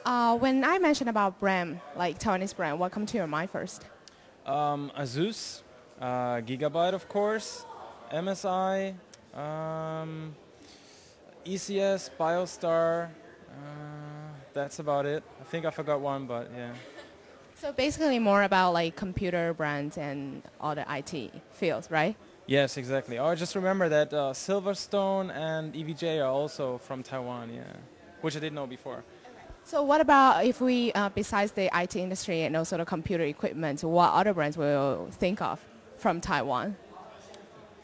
When I mention about brand, like Taiwanese brand, what comes to your mind first? Asus, Gigabyte, of course, MSI, ECS, Biostar. That's about it. I think I forgot one, but yeah. So basically more about like computer brands and all the IT fields, right? Yes, exactly. Oh, I just remember that Silverstone and EVJ are also from Taiwan, yeah, which I didn't know before. So what about if we, besides the IT industry and also the computer equipment, what other brands will think of from Taiwan?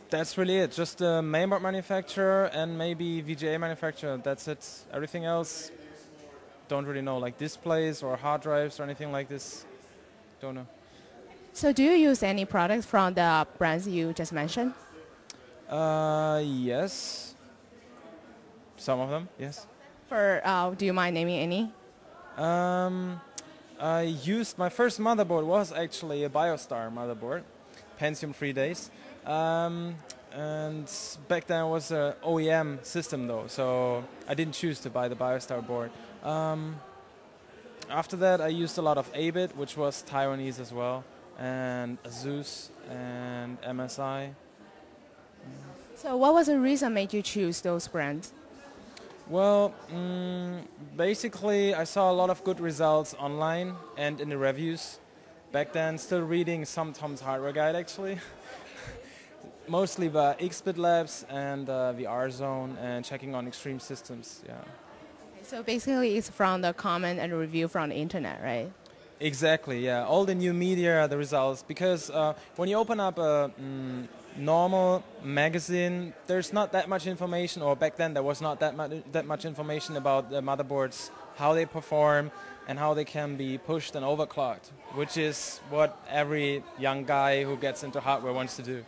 That's really it. Just the mainboard manufacturer and maybe VGA manufacturer. That's it. Everything else, don't really know. Like displays or hard drives or anything like this, don't know. So do you use any products from the brands you just mentioned? Yes. Some of them, yes. Do you mind naming any? I used, my first motherboard was actually a Biostar motherboard, Pentium 3 days. And back then it was an OEM system though, so I didn't choose to buy the Biostar board. After that I used a lot of A-Bit, which was Taiwanese as well, and Asus and MSI. So what was the reason made you choose those brands? Well, basically I saw a lot of good results online and in the reviews. Back then still reading some Tom's Hardware Guide actually. Mostly by X-Bit Labs and VR Zone and checking on Extreme Systems, yeah. So basically it's from the comment and review from the internet, right? Exactly, yeah. All the new media, the results. Because when you open up a normal magazine, there's not that much information, or back then there was not that much information about the motherboards, how they perform, and how they can be pushed and overclocked, which is what every young guy who gets into hardware wants to do.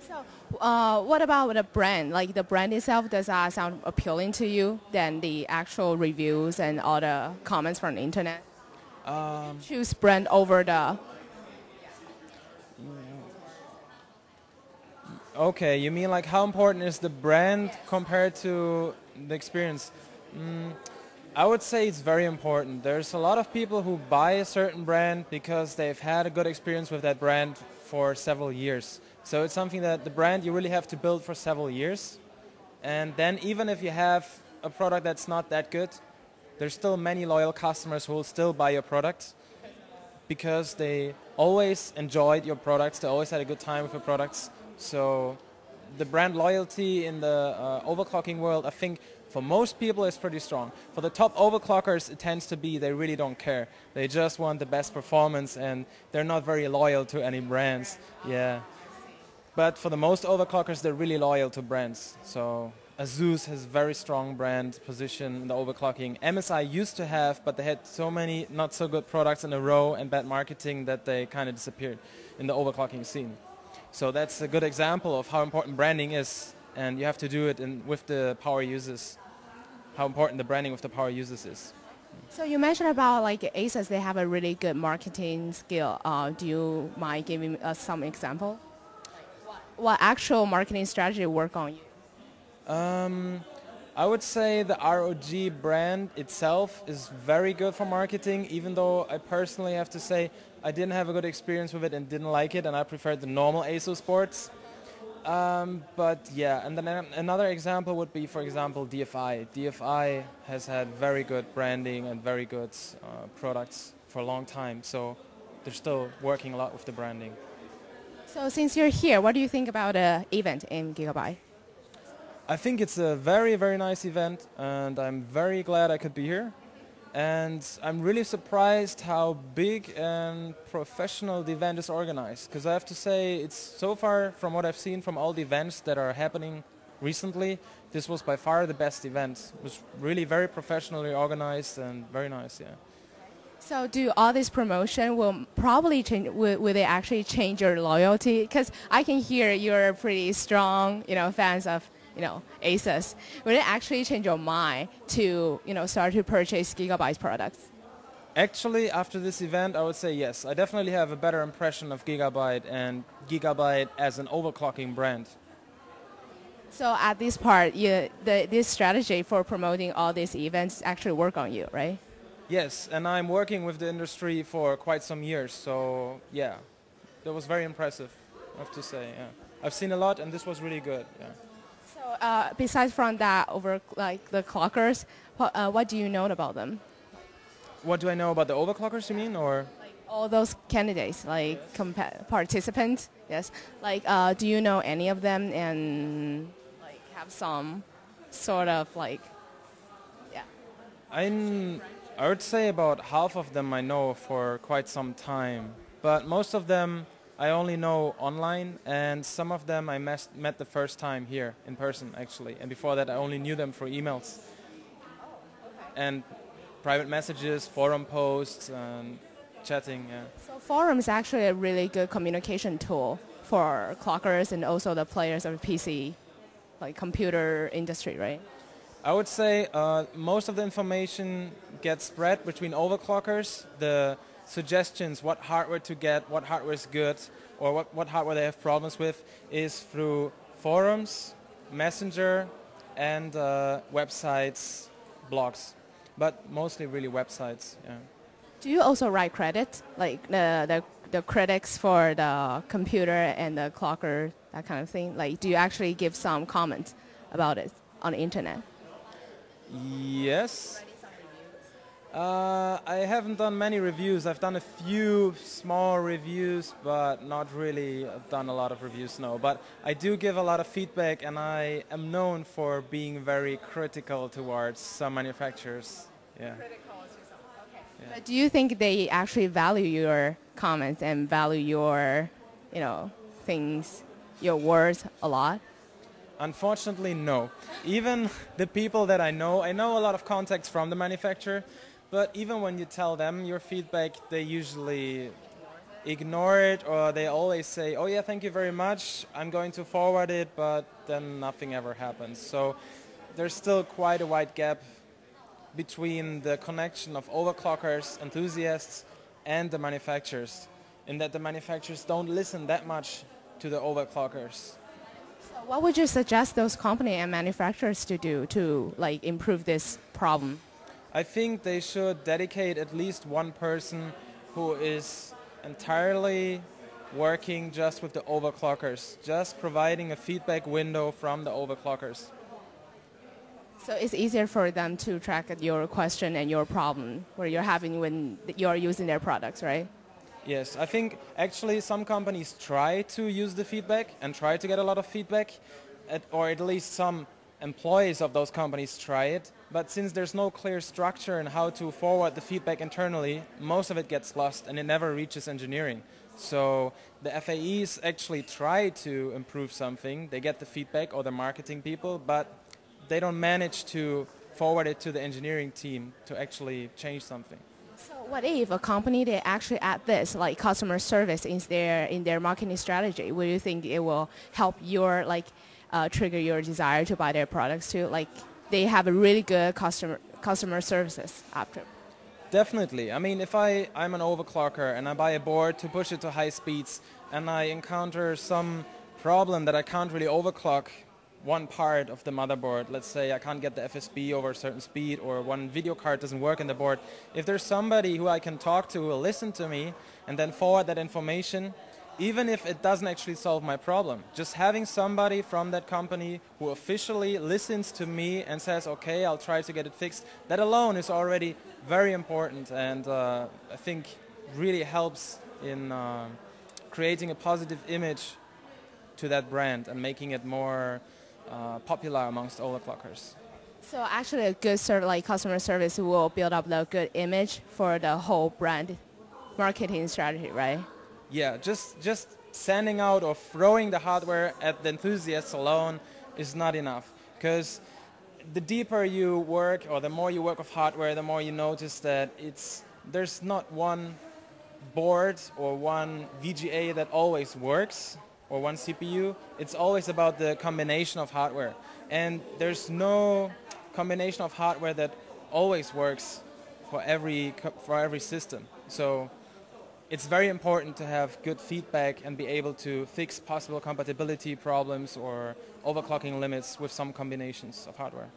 So what about the brand? Like the brand itself, does that sound appealing to you than the actual reviews and all the comments from the internet? Choose brand over the... Okay, you mean like how important is the brand compared to the experience? I would say it's very important. There's a lot of people who buy a certain brand because they've had a good experience with that brand for several years. So it's something that the brand you really have to build for several years. And then even if you have a product that's not that good, there's still many loyal customers who will still buy your product because they always enjoyed your products, they always had a good time with your products. So the brand loyalty in the overclocking world, I think for most people is pretty strong. For the top overclockers, it tends to be they really don't care. They just want the best performance and they're not very loyal to any brands. Yeah. But for the most overclockers, they're really loyal to brands. So Asus has very strong brand position in the overclocking. MSI used to have, but they had so many not so good products in a row and bad marketing that they kind of disappeared in the overclocking scene. So that's a good example of how important branding is, and you have to do it with the power users, how important the branding with the power users is. So you mentioned about like Asus, they have a really good marketing skill. Do you mind giving us some example? What actual marketing strategy work on you? I would say the ROG brand itself is very good for marketing, even though I personally have to say I didn't have a good experience with it and didn't like it, and I preferred the normal ASUS boards. But yeah, and then another example would be, for example, DFI. DFI has had very good branding and very good products for a long time, so they're still working a lot with the branding. So since you're here, what do you think about the event in Gigabyte? I think it's a very, very nice event, and I'm very glad I could be here. And I'm really surprised how big and professional the event is organized. Because I have to say, it's so far, from what I've seen from all the events that are happening recently, this was by far the best event. It was really very professionally organized and very nice, yeah. So do all this promotion will probably change, will they actually change your loyalty? Because I can hear you're pretty strong, fans of, Asus. Will it actually change your mind to, start to purchase Gigabyte products? Actually, after this event, I would say yes. I definitely have a better impression of Gigabyte and Gigabyte as an overclocking brand. So at this part, this strategy for promoting all these events actually work on you, right? Yes, and I'm working with the industry for quite some years, so yeah, that was very impressive, I have to say. Yeah. I've seen a lot, and this was really good. Yeah. So besides from that, over like the clockers, what do you know about them? What do I know about the overclockers, you mean, or? All those candidates, like participants, yes. Like, do you know any of them and like have some sort of like, yeah. I would say about half of them I know for quite some time, but most of them I only know online, and some of them I met the first time here in person, actually. And before that, I only knew them for emails and private messages, forum posts, and chatting. Yeah. So forum is actually a really good communication tool for clockers and also the players of PC, like computer industry, right? I would say most of the information gets spread between overclockers. The suggestions, what hardware to get, what hardware is good, or what hardware they have problems with, is through forums, Messenger, and websites, blogs, but mostly really websites. Yeah. Do you also write credit, like the critics for the computer and the clocker, that kind of thing? Like, do you actually give some comments about it on the internet? Yes. I haven't done many reviews. I've done a few small reviews, but not really done a lot of reviews, no. But I do give a lot of feedback, and I am known for being very critical towards some manufacturers. Yeah. Yeah. But do you think they actually value your comments and value your, things, your words a lot? Unfortunately, no. Even the people that I know a lot of contacts from the manufacturer, but even when you tell them your feedback, they usually ignore it, or they always say, oh yeah, thank you very much, I'm going to forward it, but then nothing ever happens. So there's still quite a wide gap between the connection of overclockers, enthusiasts, and the manufacturers, in that the manufacturers don't listen that much to the overclockers. So what would you suggest those companies and manufacturers to do to improve this problem? I think they should dedicate at least one person who is entirely working just with the overclockers, just providing a feedback window from the overclockers. So it's easier for them to track your question and your problem where you're having when you're using their products, right? Yes, I think actually some companies try to use the feedback and try to get a lot of feedback, or at least some employees of those companies try it. But since there's no clear structure in how to forward the feedback internally, most of it gets lost and it never reaches engineering. So the FAEs actually try to improve something. They get the feedback, or the marketing people, but they don't manage to forward it to the engineering team to actually change something. So what if a company, they actually add this, like customer service in their marketing strategy? Would you think it will help your, trigger your desire to buy their products too? Like they have a really good customer services after. Definitely. I mean, if I'm an overclocker and I buy a board to push it to high speeds, and I encounter some problem that I can't really overclock one part of the motherboard, let's say I can't get the FSB over a certain speed, or one video card doesn't work in the board, if there's somebody who I can talk to who will listen to me and then forward that information, even if it doesn't actually solve my problem, just having somebody from that company who officially listens to me and says, okay, I'll try to get it fixed, that alone is already very important, and I think really helps in creating a positive image to that brand and making it more popular amongst overclockers. So actually a good customer service will build up the good image for the whole brand marketing strategy, right? Yeah, just sending out or throwing the hardware at the enthusiasts alone is not enough, because the deeper you work, or the more you work with hardware, the more you notice that there's not one board or one VGA that always works, or one CPU. It's always about the combination of hardware, and there's no combination of hardware that always works for every system. So it's very important to have good feedback and be able to fix possible compatibility problems or overclocking limits with some combinations of hardware.